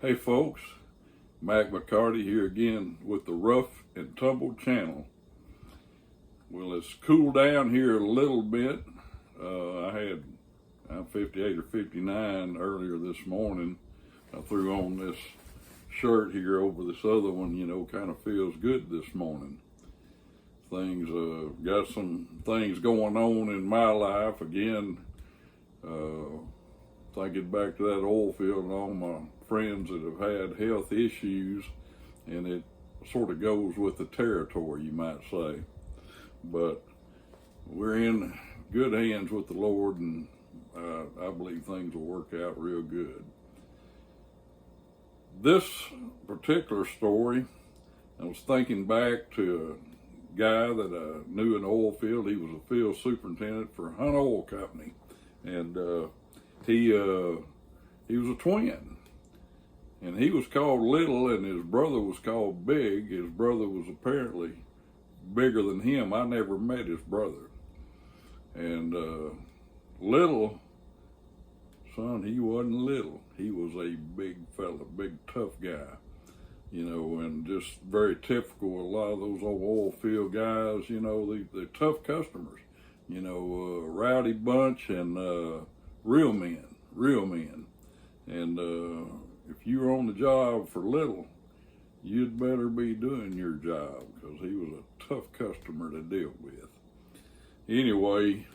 Hey folks, Mac McCarty here again with the Rough and Tumble channel. Well, it's cooled down here a little bit. I'm 58 or 59 earlier this morning. I threw on this shirt here over this other one, kind of feels good this morning. Got some things going on in my life again. Thinking back to that oil field and all my friends that have had health issues, and it sort of goes with the territory, you might say. But we're in good hands with the Lord, and I believe things will work out real good. This particular story, I was thinking back to a guy that I knew in the oil field. He was a field superintendent for Hunt Oil Company, and he was a twin, and he was called Little, and his brother was called Big. His brother was apparently bigger than him. I never met his brother. And Little, son, he wasn't little. He was a big fella, big tough guy, and just very typical. A lot of those old oil field guys, they're tough customers, rowdy bunch, and real men. And if you were on the job for Little, you'd better be doing your job, because he was a tough customer to deal with. Anyway,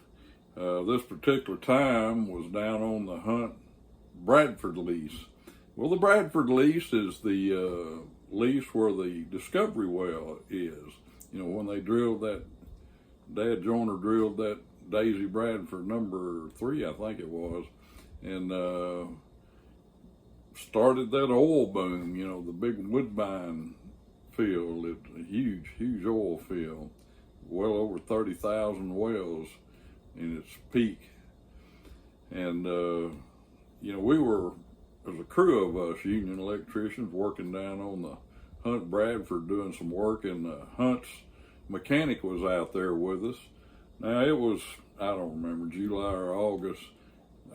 this particular time was down on the Hunt Bradford lease. Well, the Bradford lease is the lease where the Discovery well is. When they drilled that, Dad Joyner drilled that Daisy Bradford number 3, I think it was, and started that oil boom, the big Woodbine field. It's a huge oil field, well over 30,000 wells in its peak. And, we were, there's a crew of us union electricians working down on the Hunt Bradford doing some work, and Hunt's mechanic was out there with us. Now, it was, I don't remember, July or August.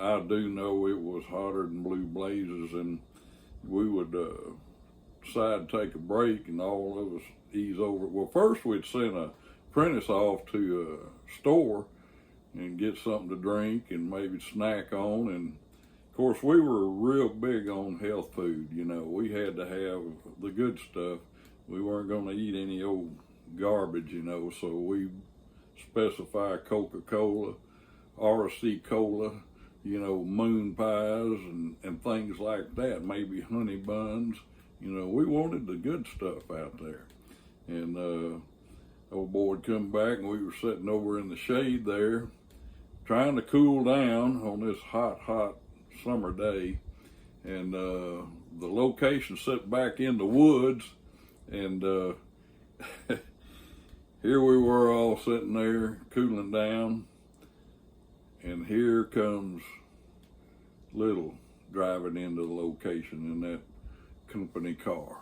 I do know it was hotter than blue blazes, and we would decide to take a break, and all of us ease over. Well, first we'd send a apprentice off to a store and get something to drink and maybe snack on. And of course, we were real big on health food. We had to have the good stuff. We weren't going to eat any old garbage, so we specify Coca-Cola, RC Cola, moon pies and things like that, maybe honey buns. We wanted the good stuff out there. And old boy would come back, and we were sitting over in the shade there, trying to cool down on this hot summer day. And the location set back in the woods, and here we were all sitting there cooling down, and here comes Little driving into the location in that company car.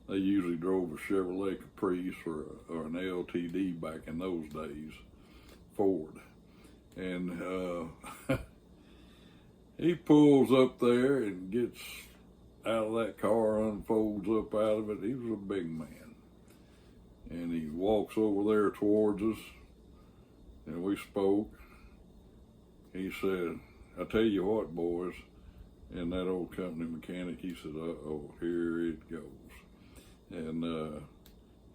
They usually drove a Chevrolet Caprice or an LTD back in those days, Ford. And he pulls up there and gets out of that car, unfolds up out of it. He was a big man. And he walks over there towards us, and we spoke. He said, "I tell you what, boys," and that old company mechanic, he said, "Uh-oh, here it goes." And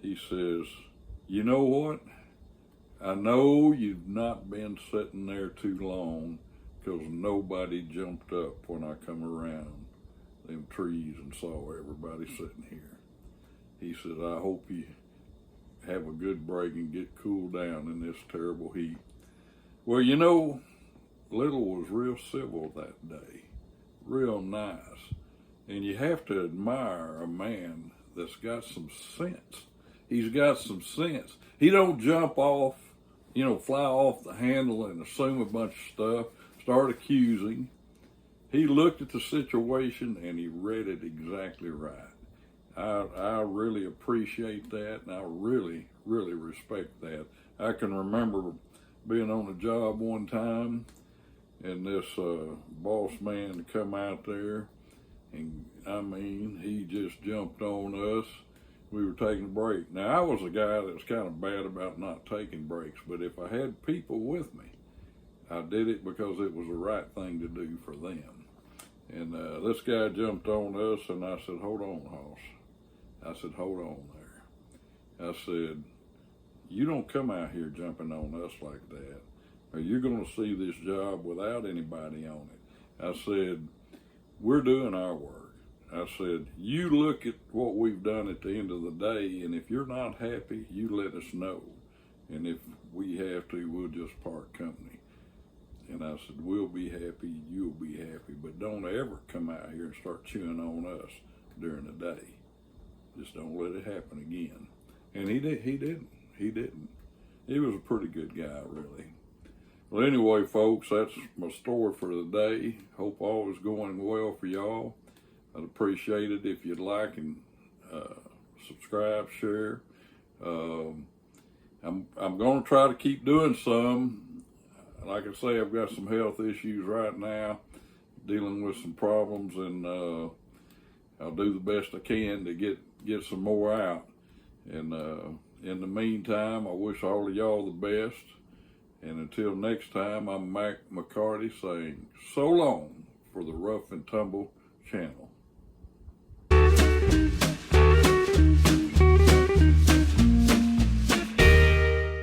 he says, "You know what? I know you've not been sitting there too long, because nobody jumped up when I come around them trees and saw everybody sitting here." He said, "I hope you have a good break and get cooled down in this terrible heat." Well, Little was real civil that day, real nice. And you have to admire a man that's got some sense. He's got some sense. He don't jump off, fly off the handle and assume a bunch of stuff, start accusing. He looked at the situation and he read it exactly right. I really appreciate that, and I really, really respect that. I can remember being on a job one time, and this boss man come out there, And I mean, he just jumped on us. We were taking a break. Now, I was a guy that was kind of bad about not taking breaks, but if I had people with me, I did it because it was the right thing to do for them. And this guy jumped on us, and I said, hold on, Hoss. I said, hold on there. I said, you don't come out here jumping on us like that, or you're going to see this job without anybody on it. I said, we're doing our work. I said, you look at what we've done at the end of the day, and if you're not happy, you let us know. And if we have to, we'll just part company. And I said, we'll be happy, you'll be happy, but don't ever come out here and start chewing on us during the day. Just don't let it happen again. And he didn't. He was a pretty good guy, really. Well, anyway, folks, that's my story for the day. Hope all is going well for y'all. I'd appreciate it if you'd like and subscribe, share. I'm going to try to keep doing some. Like I say, I've got some health issues right now, dealing with some problems, and I'll do the best I can to get some more out. And in the meantime, I wish all of y'all the best. And until next time, I'm Mac McCarty saying so long for the Rough and Tumble channel.